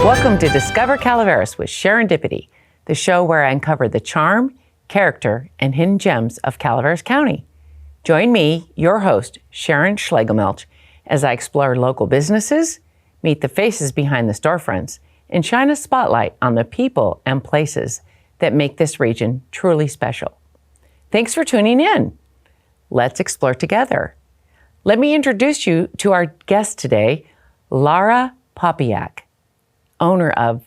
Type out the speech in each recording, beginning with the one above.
Welcome to Discover Calaveras with Sharondipity, the show where I uncover the charm, character, and hidden gems of Calaveras County. Join me, your host, Sharon Schlegelmilch, as I explore local businesses, meet the faces behind the storefronts, and shine a spotlight on the people and places that make this region truly special. Thanks for tuning in. Let's explore together. Let me introduce you to our guest today, Lara Popyack, owner of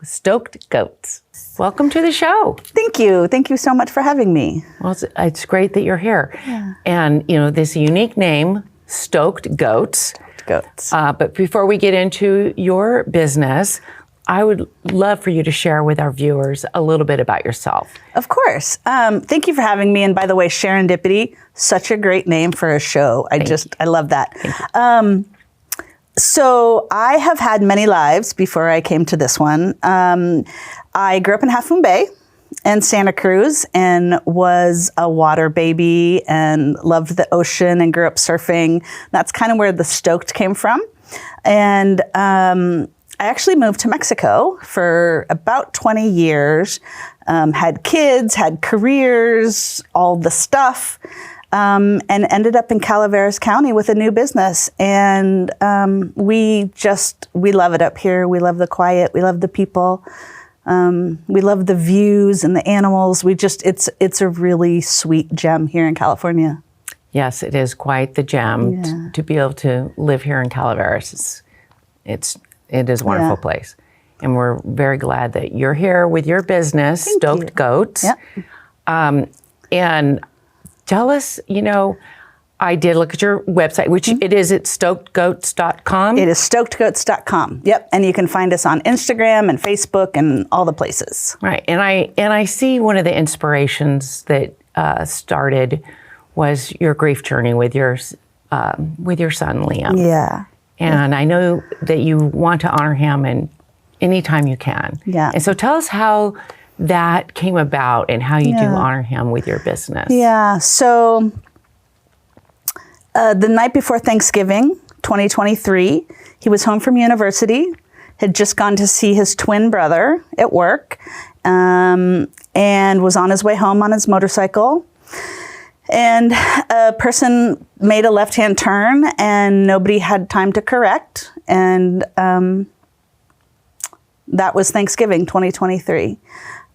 Stoked Goats. Welcome to the show. Thank you. Thank you so much for having me. Well, it's great that you're here. Yeah. And, this unique name, Stoked Goats. Stoked Goats. But before we get into your business, I would love for you to share with our viewers a little bit about yourself. Of course. Thank you for having me. And by the way, Sharondipity, such a great name for a show. I love that. So I have had many lives before I came to this one. I grew up in Half Moon Bay and Santa Cruz and was a water baby and loved the ocean and grew up surfing. That's kind of where the Stoked came from. And I actually moved to Mexico for about 20 years, had kids, had careers, all the stuff. And ended up in Calaveras County with a new business. And we love it up here. We love the quiet. We love the people. We love the views and the animals. It's a really sweet gem here in California. Yes, it is quite the gem to be able to live here in Calaveras. It is a wonderful place. And we're very glad that you're here with your business, Stoked Goats. Yep. And tell us, I did look at your website, which it is at stokedgoats.com. It is stokedgoats.com. Yep. And you can find us on Instagram and Facebook and all the places. Right. And I see one of the inspirations that started was your grief journey with your son, Liam. Yeah. And I know that you want to honor him anytime you can. Yeah. And so tell us how that came about and how you do honor him with your business. Yeah. So the night before Thanksgiving, 2023, he was home from university, had just gone to see his twin brother at work, and was on his way home on his motorcycle. And a person made a left-hand turn and nobody had time to correct. And that was Thanksgiving 2023.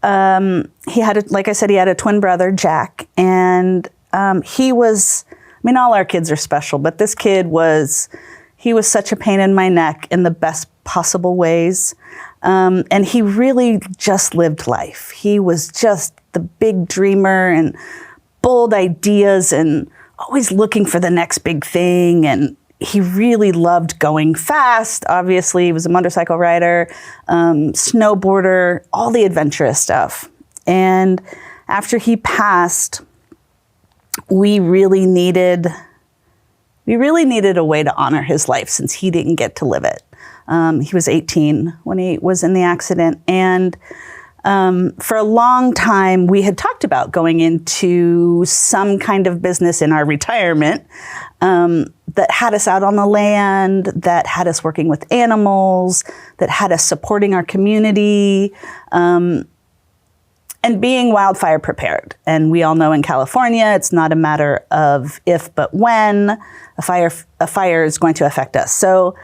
He had, like I said, he had a twin brother, Jack, and he was, all our kids are special, but this kid was such a pain in my neck in the best possible ways. And he really just lived life. He was just the big dreamer and bold ideas and always looking for the next big thing. And he really loved going fast. Obviously, he was a motorcycle rider, snowboarder, all the adventurous stuff. And after he passed, we really needed a way to honor his life since he didn't get to live it. He was 18 when he was in the accident. And for a long time, we had talked about going into some kind of business in our retirement that had us out on the land, that had us working with animals, that had us supporting our community, and being wildfire prepared. And we all know in California, it's not a matter of if, but when a fire is going to affect us. So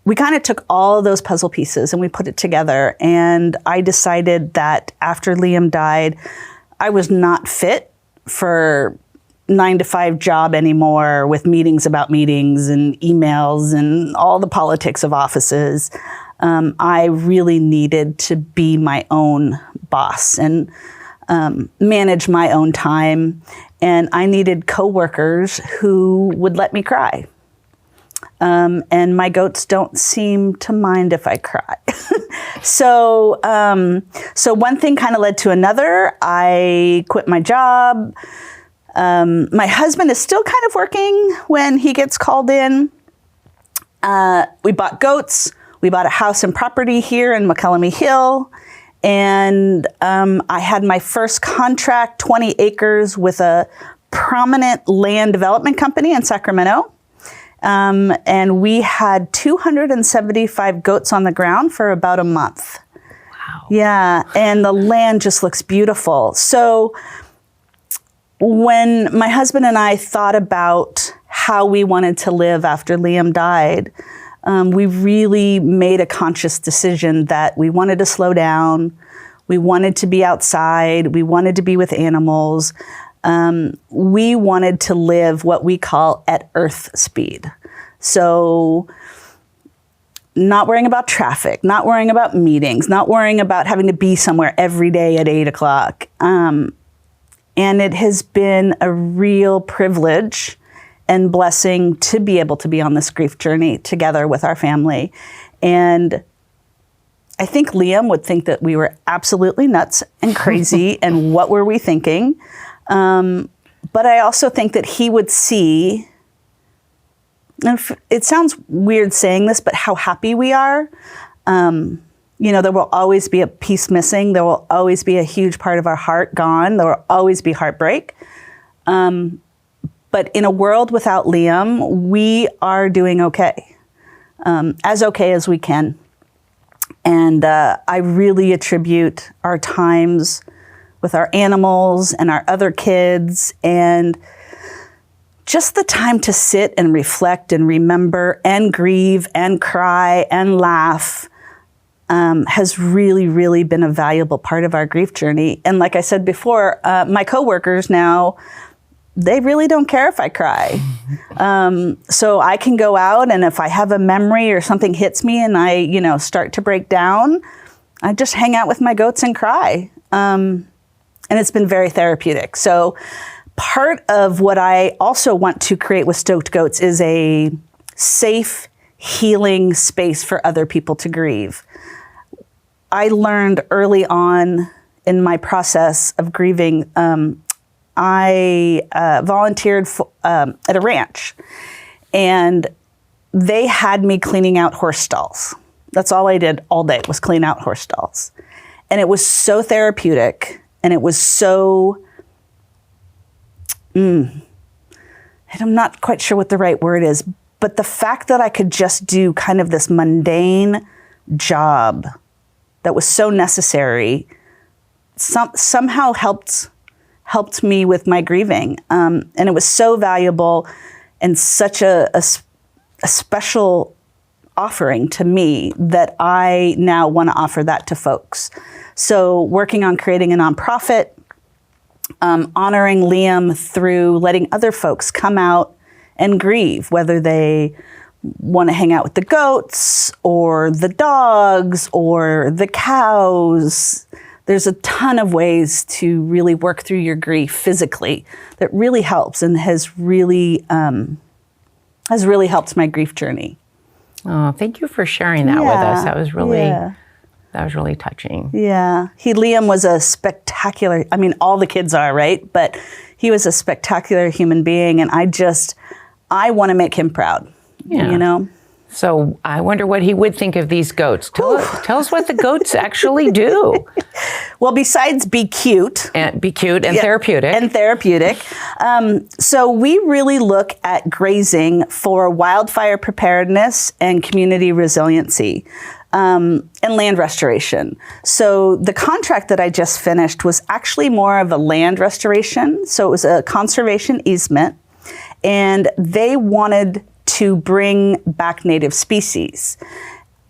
we kind of took all of those puzzle pieces and we put it together. And I decided that after Liam died, I was not fit for 9-to-5 job anymore with meetings about meetings and emails and all the politics of offices. I really needed to be my own boss and manage my own time. And I needed coworkers who would let me cry. And my goats don't seem to mind if I cry. So one thing kind of led to another. I quit my job. My husband is still kind of working when he gets called in. We bought goats. We bought a house and property here in McCullum Hill. And I had my first contract, 20 acres with a prominent land development company in Sacramento. And we had 275 goats on the ground for about a month. Wow. Yeah, and the land just looks beautiful. So when my husband and I thought about how we wanted to live after Liam died, we really made a conscious decision that we wanted to slow down. We wanted to be outside. We wanted to be with animals. We wanted to live what we call at Earth speed. So not worrying about traffic, not worrying about meetings, not worrying about having to be somewhere every day at 8 o'clock. And it has been a real privilege and blessing to be able to be on this grief journey together with our family. And I think Liam would think that we were absolutely nuts and crazy and what were we thinking? But I also think that he would see, and it sounds weird saying this, but how happy we are. There will always be a piece missing. There will always be a huge part of our heart gone. There will always be heartbreak. But in a world without Liam, we are doing okay, as okay as we can. And I really attribute our times with our animals and our other kids and just the time to sit and reflect and remember and grieve and cry and laugh has really, really been a valuable part of our grief journey. And like I said before, my coworkers now, they really don't care if I cry. So I can go out, and if I have a memory or something hits me and I, start to break down, I just hang out with my goats and cry. And it's been very therapeutic. So part of what I also want to create with Stoked Goats is a safe, healing space for other people to grieve. I learned early on in my process of grieving, I volunteered at a ranch, and they had me cleaning out horse stalls. That's all I did all day was clean out horse stalls. And it was so therapeutic, and it was so, and I'm not quite sure what the right word is, but the fact that I could just do kind of this mundane job that was so necessary somehow helped me with my grieving. And it was so valuable and such a special offering to me that I now want to offer that to folks. So working on creating a nonprofit, honoring Liam through letting other folks come out and grieve, whether they want to hang out with the goats or the dogs or the cows. There's a ton of ways to really work through your grief physically that really helps and has really helped my grief journey. Oh, thank you for sharing that with us. That was really touching. Yeah. Liam was a spectacular, all the kids are, right? But he was a spectacular human being, and I want to make him proud, So I wonder what he would think of these goats. Tell us what the goats actually do. Well, besides be cute. And therapeutic. And therapeutic. So we really look at grazing for wildfire preparedness and community resiliency and land restoration. So the contract that I just finished was actually more of a land restoration. So it was a conservation easement, and they wanted to bring back native species.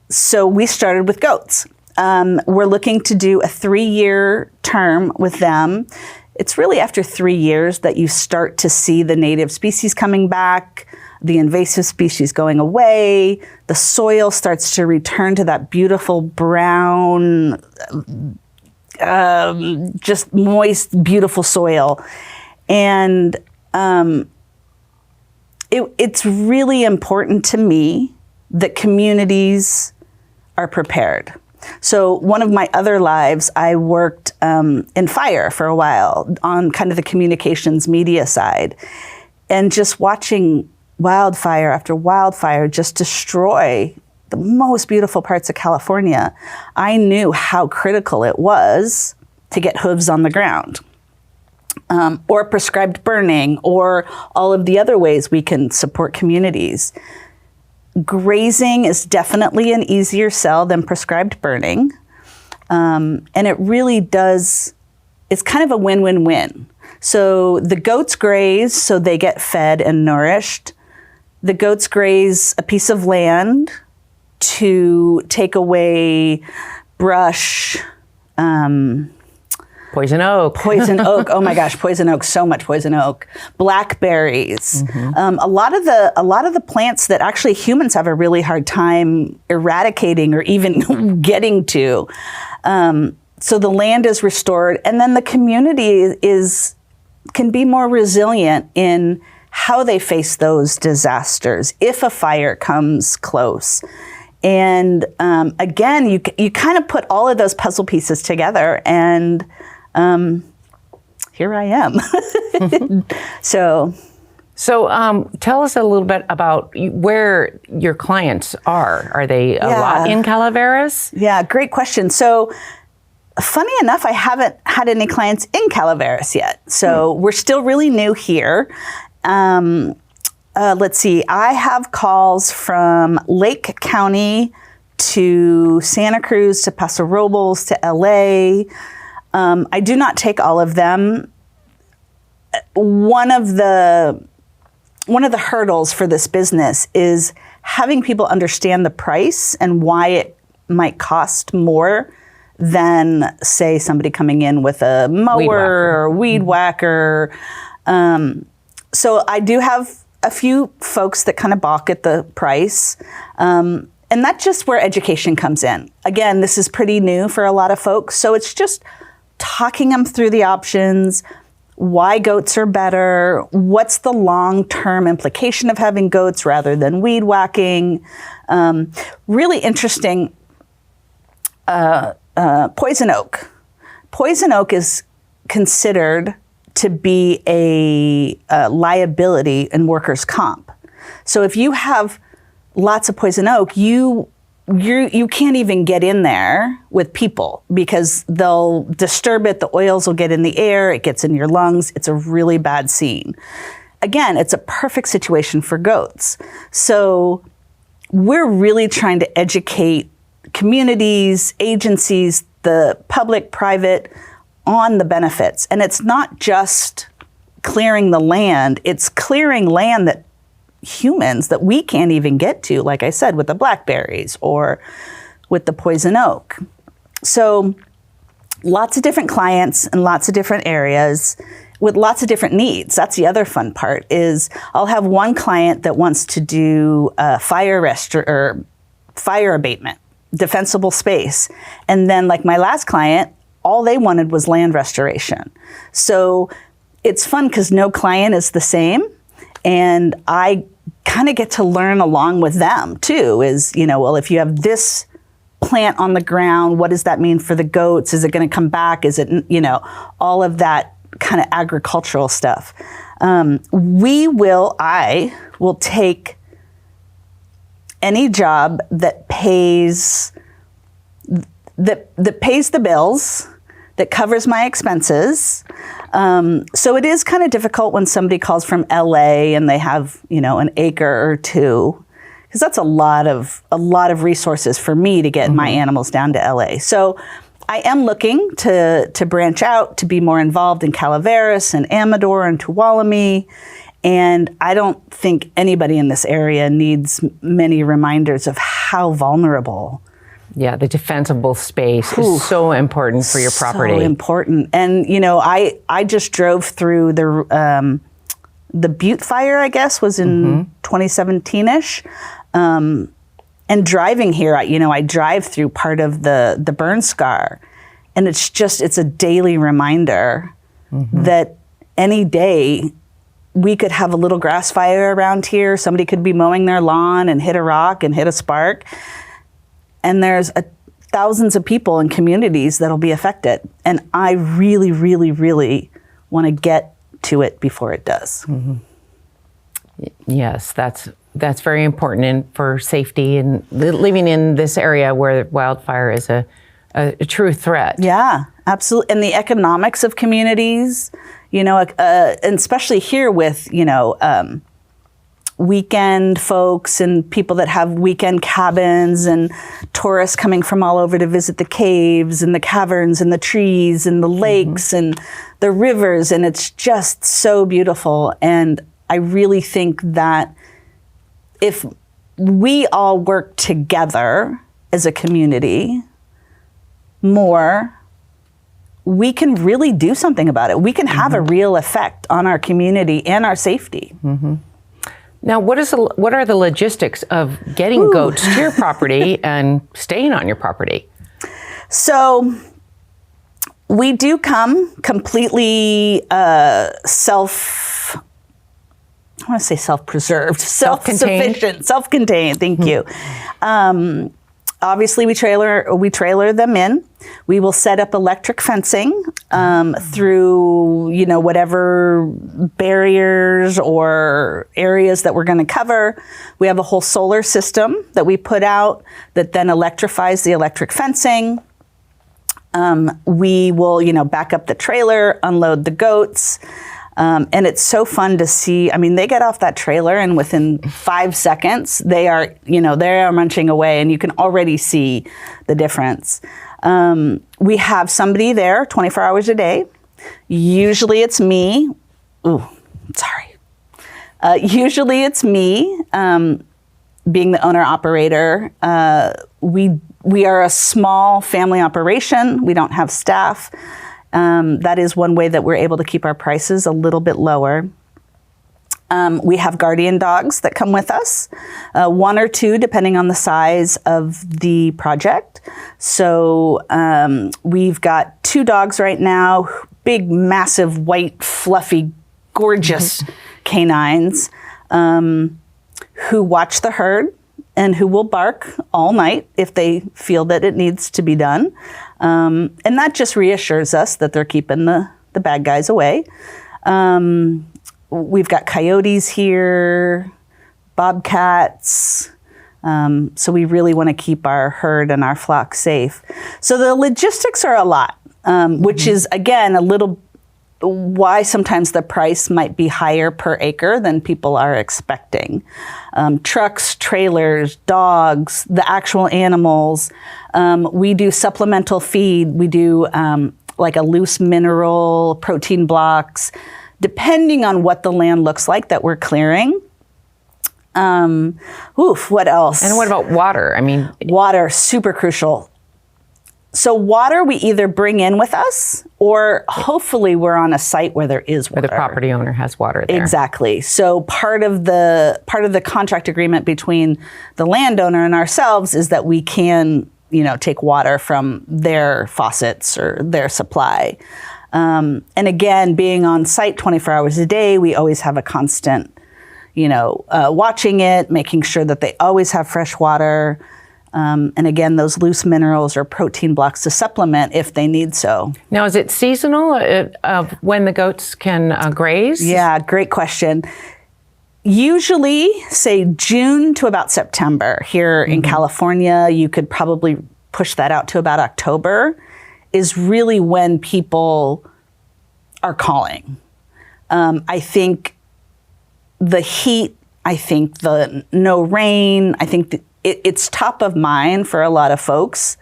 So we started with goats. We're looking to do a 3-year term with them. It's really after 3 years that you start to see the native species coming back, the invasive species going away, the soil starts to return to that beautiful brown, just moist, beautiful soil. And it's really important to me that communities are prepared. So one of my other lives, I worked in fire for a while on kind of the communications media side, and just watching wildfire after wildfire just destroy the most beautiful parts of California, I knew how critical it was to get hooves on the ground. or prescribed burning, or all of the other ways we can support communities. Grazing is definitely an easier sell than prescribed burning. And it really does, it's kind of a win-win-win. So the goats graze, so they get fed and nourished. The goats graze a piece of land to take away brush, poison oak. Poison oak. Oh my gosh, poison oak, so much poison oak. Blackberries. A lot of the plants that actually humans have a really hard time eradicating or even getting to. So the land is restored, and then the community can be more resilient in how they face those disasters if a fire comes close. And again, you kind of put all of those puzzle pieces together, and here I am. So tell us a little bit about where your clients are. Are they a lot in Calaveras? Yeah, great question. So funny enough, I haven't had any clients in Calaveras yet. So we're still really new here. Let's see, I have calls from Lake County to Santa Cruz to Paso Robles to LA. I do not take all of them. One of the hurdles for this business is having people understand the price and why it might cost more than, say, somebody coming in with a mower or weed whacker. So I do have a few folks that kind of balk at the price. And that's just where education comes in. Again, this is pretty new for a lot of folks. So it's just talking them through the options, why goats are better, what's the long-term implication of having goats rather than weed whacking. Really interesting, poison oak. Poison oak is considered to be a liability in workers' comp. So if you have lots of poison oak, you can't even get in there with people because they'll disturb it. The oils will get in the air. It gets in your lungs. It's a really bad scene. Again, it's a perfect situation for goats. So we're really trying to educate communities, agencies, the public, private, on the benefits. And it's not just clearing the land, it's clearing land that humans, that we can't even get to, like I said, with the blackberries or with the poison oak. So lots of different clients in lots of different areas with lots of different needs. That's the other fun part is I'll have one client that wants to do fire abatement, defensible space. And then like my last client, all they wanted was land restoration. So it's fun because no client is the same. And I kind of get to learn along with them too, is, well, if you have this plant on the ground, what does that mean for the goats? Is it going to come back? Is it, all of that kind of agricultural stuff. I will take any job that pays the bills, that covers my expenses. So it is kind of difficult when somebody calls from LA and they have, an acre or two, because that's a lot of resources for me to get my animals down to LA. So I am looking to branch out, to be more involved in Calaveras and Amador and Tuolumne. And I don't think anybody in this area needs many reminders of how vulnerable. Yeah, the defensible space is so important for your property. So important. And, I just drove through the Butte fire, I guess, was in 2017-ish. And driving here, I drive through part of the burn scar. And it's a daily reminder that any day we could have a little grass fire around here. Somebody could be mowing their lawn and hit a rock and hit a spark. And there's thousands of people and communities that'll be affected. And I really, really, really want to get to it before it does. Yes, that's very important and for safety and living in this area where wildfire is a true threat. Yeah, absolutely. And the economics of communities, and especially here with, weekend folks and people that have weekend cabins and tourists coming from all over to visit the caves and the caverns and the trees and the lakes and the rivers. And it's just so beautiful. And I really think that if we all work together as a community more, we can really do something about it. We can have a real effect on our community and our safety. Now, what are the logistics of getting goats to your property and staying on your property? So we do come completely self-preserved, self-sufficient, self-contained. Thank you. Obviously, we trailer them in. We will set up electric fencing through, whatever barriers or areas that we're going to cover. We have a whole solar system that we put out that then electrifies the electric fencing. We will, back up the trailer, unload the goats. And it's so fun to see. I mean, they get off that trailer and within 5 seconds, they are munching away, and you can already see the difference. We have somebody there 24 hours a day. Usually it's me. Usually it's me, being the owner operator. We are a small family operation. We don't have staff. That is one way that we're able to keep our prices a little bit lower. We have guardian dogs that come with us, 1 or 2, depending on the size of the project. So we've got 2 dogs right now, big, massive, white, fluffy, gorgeous canines who watch the herd and who will bark all night if they feel that it needs to be done. And that just reassures us that they're keeping the bad guys away. We've got coyotes here, bobcats. So we really want to keep our herd and our flock safe. So the logistics are a lot, which is, again, a little why sometimes the price might be higher per acre than people are expecting. Trucks, trailers, dogs, the actual animals. We do supplemental feed. We do like a loose mineral, protein blocks, depending on what the land looks like that we're clearing. What else? And what about water? I mean, water, super crucial. So water we either bring in with us, or hopefully we're on a site where there is water. Where the property owner has water there. Exactly. So part of the contract agreement between the landowner and ourselves is that we can, take water from their faucets or their supply. And again, being on site 24 hours a day, we always have a constant, watching it, making sure that they always have fresh water. And again, those loose minerals or protein blocks to supplement if they need so. Now, is it seasonal of when the goats can graze? Yeah, great question. Usually, say June to about September. Here in California, you could probably push that out to about October, is really when people are calling. I think the heat, I think the no rain, I think it's top of mind for a lot of folks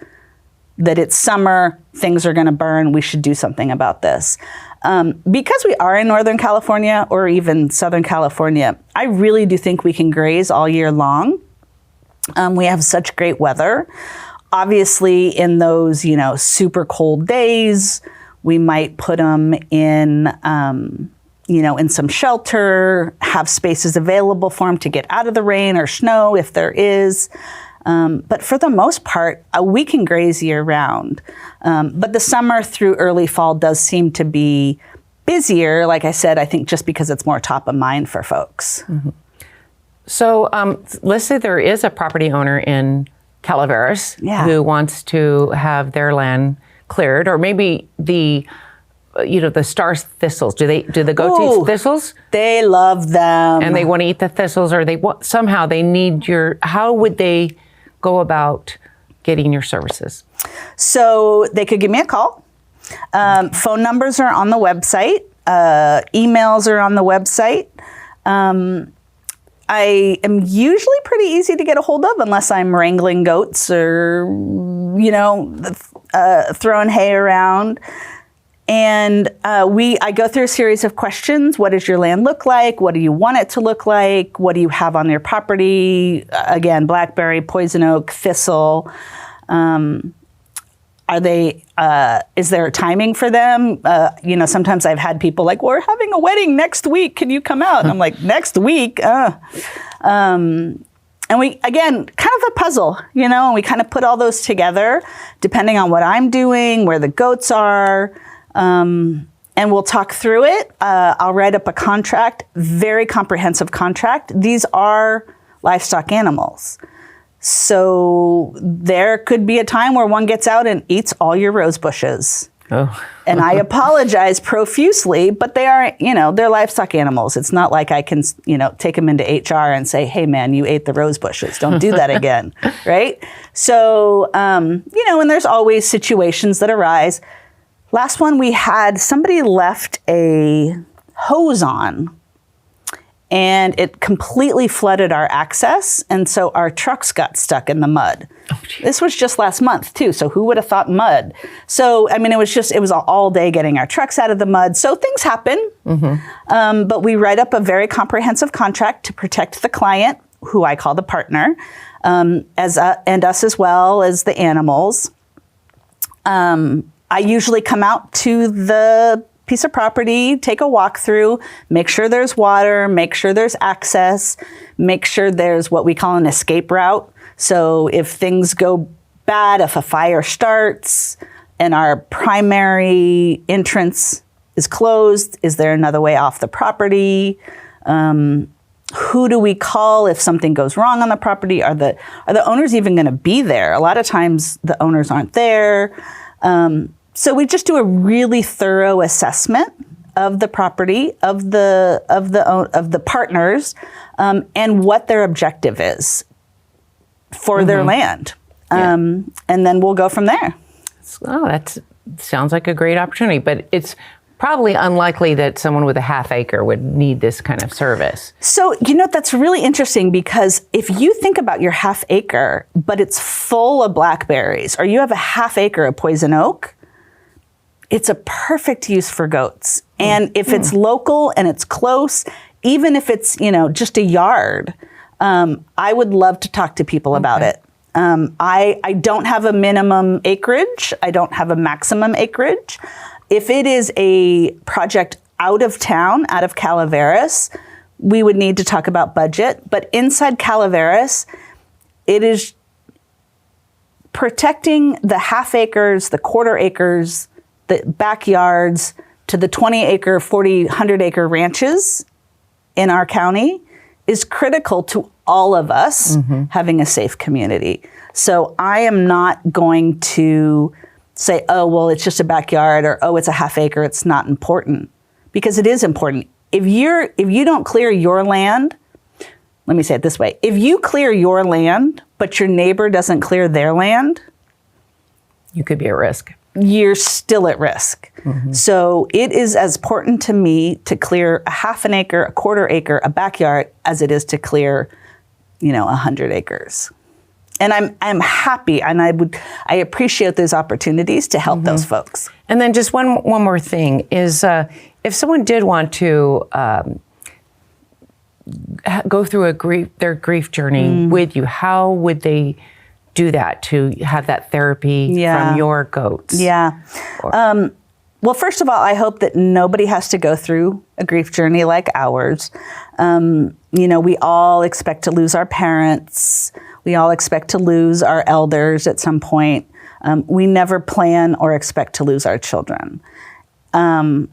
that it's summer, things are going to burn, we should do something about this. Because we are in Northern California or even Southern California, I really do think we can graze all year long. We have such great weather. Obviously, in those, super cold days, we might put them in, in some shelter, have spaces available for them to get out of the rain or snow if there is. But for the most part, we can graze year round. But the summer through early fall does seem to be busier, like I said, I think just because it's more top of mind for folks. So let's say there is a property owner in Calaveras who wants to have their land cleared, or maybe the star thistles. Do the goats eat thistles? They love them. And they want to eat the thistles, or somehow they need how would they go about getting your services? So they could give me a call. Phone numbers are on the website. Emails are on the website. I am usually pretty easy to get a hold of unless I'm wrangling goats or, throwing hay around. And I go through a series of questions. What does your land look like? What do you want it to look like? What do you have on your property? Again, blackberry, poison oak, thistle. Is there a timing for them? Sometimes I've had people like, we're having a wedding next week. Can you come out? And I'm like, next week? And we, again, kind of a puzzle, and we kind of put all those together depending on what I'm doing, where the goats are, and we'll talk through it. I'll write up a contract, very comprehensive contract. These are livestock animals. So there could be a time where one gets out and eats all your rose bushes. Oh. And I apologize profusely, but they are, they're livestock animals. It's not like I can, take them into HR and say, hey man, you ate the rose bushes. Don't do that again. Right? So, and there's always situations that arise. Last one we had, somebody left a hose on and it completely flooded our access. And so our trucks got stuck in the mud. Oh, this was just last month too. So who would have thought mud? So, it was all day getting our trucks out of the mud. So things happen. Mm-hmm. But we write up a very comprehensive contract to protect the client, who I call the partner, and us as well as the animals. I usually come out to the piece of property, take a walk through, make sure there's water, make sure there's access, make sure there's what we call an escape route. So if things go bad, if a fire starts and our primary entrance is closed, is there another way off the property? Who do we call if something goes wrong on the property? Are the owners even going to be there? A lot of times the owners aren't there. So we just do a really thorough assessment of the property, of the partners, and what their objective is for their land. And then we'll go from there. Oh, that sounds like a great opportunity, but it's probably unlikely that someone with a half acre would need this kind of service. So, that's really interesting because if you think about your half acre, but it's full of blackberries, or you have a half acre of poison oak, it's a perfect use for goats. And if it's local and it's close, even if it's, just a yard, I would love to talk to people about it. I don't have a minimum acreage. I don't have a maximum acreage. If it is a project out of town, out of Calaveras, we would need to talk about budget. But inside Calaveras, it is protecting the half acres, the quarter acres, the backyards to the 20 acre, 40, 100 acre ranches in our county is critical to all of us having a safe community. So I am not going to say, oh, well, it's just a backyard, or, oh, it's a half acre, it's not important. Because it is important. If you don't clear your land, let me say it this way. If you clear your land, but your neighbor doesn't clear their land, you could be at risk. You're still at risk. So it is as important to me to clear a half an acre, a quarter acre, a backyard, as it is to clear, 100 acres. And I'm happy, and I appreciate those opportunities to help those folks. And then just one more thing is, if someone did want to go through their grief journey with you, how would they do that to have that therapy from your goats? Well, first of all, I hope that nobody has to go through a grief journey like ours. We all expect to lose our parents. We all expect to lose our elders at some point. We never plan or expect to lose our children. And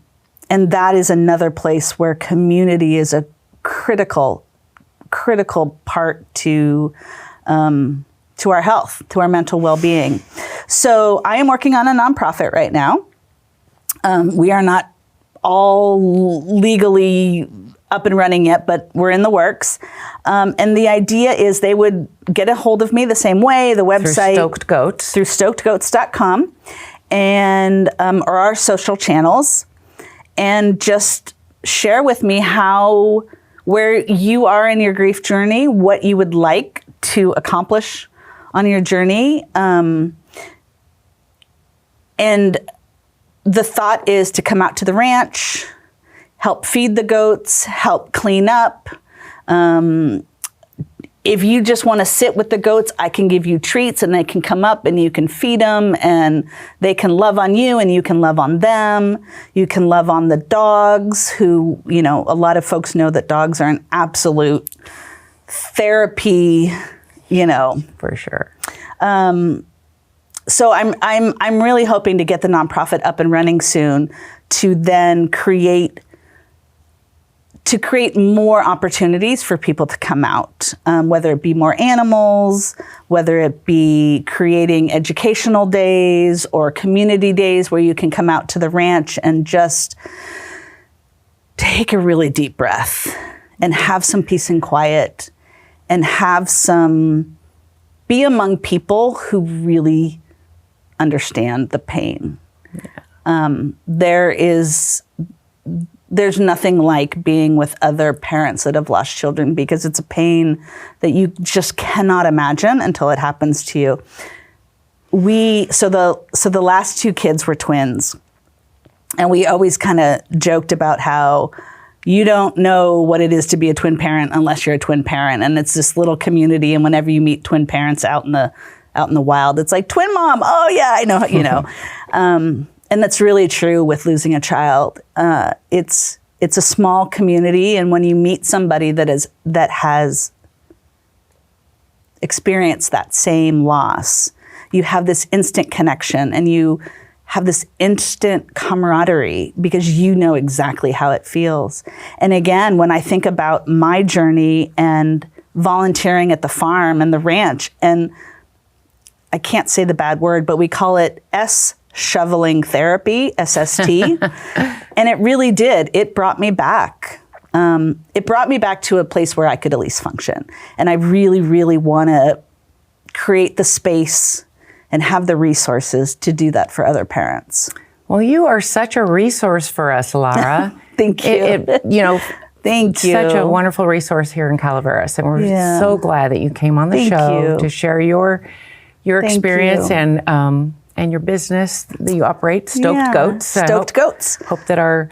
that is another place where community is a critical part to our health, to our mental well-being. So I am working on a nonprofit right now. We are not all legally up and running yet, but we're in the works. And the idea is they would get a hold of me the same way, the website. Through Stoked Goats. Through stokedgoats.com. and or our social channels, and just share with me where you are in your grief journey, what you would like to accomplish on your journey. And the thought is to come out to the ranch, help feed the goats, help clean up. If you just want to sit with the goats, I can give you treats and they can come up and you can feed them and they can love on you and you can love on them. You can love on the dogs who, a lot of folks know that dogs are an absolute therapy, For sure. So I'm really hoping to get the nonprofit up and running soon to then create more opportunities for people to come out, whether it be more animals, whether it be creating educational days or community days where you can come out to the ranch and just take a really deep breath and have some peace and quiet and be among people who really understand the pain. Yeah. There's nothing like being with other parents that have lost children, because it's a pain that you just cannot imagine until it happens to you. So the last two kids were twins, and we always kind of joked about how you don't know what it is to be a twin parent unless you're a twin parent, and it's this little community. And whenever you meet twin parents out in the wild, it's like, twin mom. Oh yeah, I know. And that's really true with losing a child. It's a small community, and when you meet somebody that has experienced that same loss, you have this instant connection and you have this instant camaraderie because you know exactly how it feels. And again, when I think about my journey and volunteering at the farm and the ranch, and I can't say the bad word, but we call it shoveling therapy, SST. And it really did. It brought me back. It brought me back to a place where I could at least function. And I really, really want to create the space and have the resources to do that for other parents. Well, you are such a resource for us, Lara. Thank you. Thank you. Such a wonderful resource here in Calaveras. And we're so glad that you came on the show to share your experience and your business that you operate, Stoked Goats. Stoked Goats. Hope that our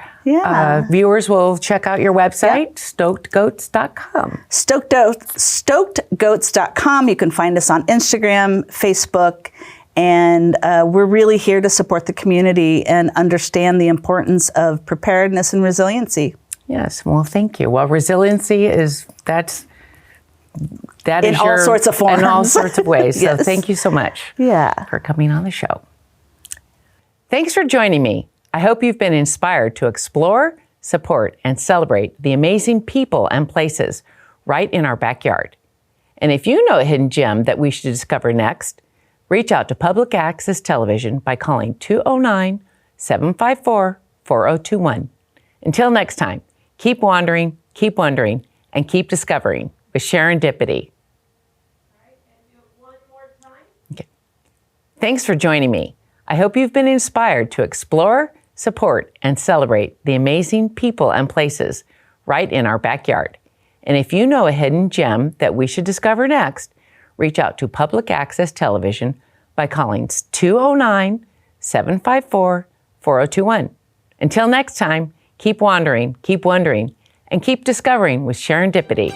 viewers will check out your website, stokedgoats.com. Stokedgoats.com. You can find us on Instagram, Facebook, and we're really here to support the community and understand the importance of preparedness and resiliency. Yes, well, thank you. Well, resiliency is in all sorts of forms. In all sorts of ways. Yes. So thank you so much for coming on the show. Thanks for joining me. I hope you've been inspired to explore, support, and celebrate the amazing people and places right in our backyard. And if you know a hidden gem that we should discover next, reach out to Public Access Television by calling 209-754-4021. Until next time, keep wandering, keep wondering, and keep discovering with Sharondipity. Okay. Thanks for joining me. I hope you've been inspired to explore, support, and celebrate the amazing people and places right in our backyard. And if you know a hidden gem that we should discover next, reach out to Public Access Television by calling 209-754-4021. Until next time, keep wandering, keep wondering, and keep discovering with Sharondipity.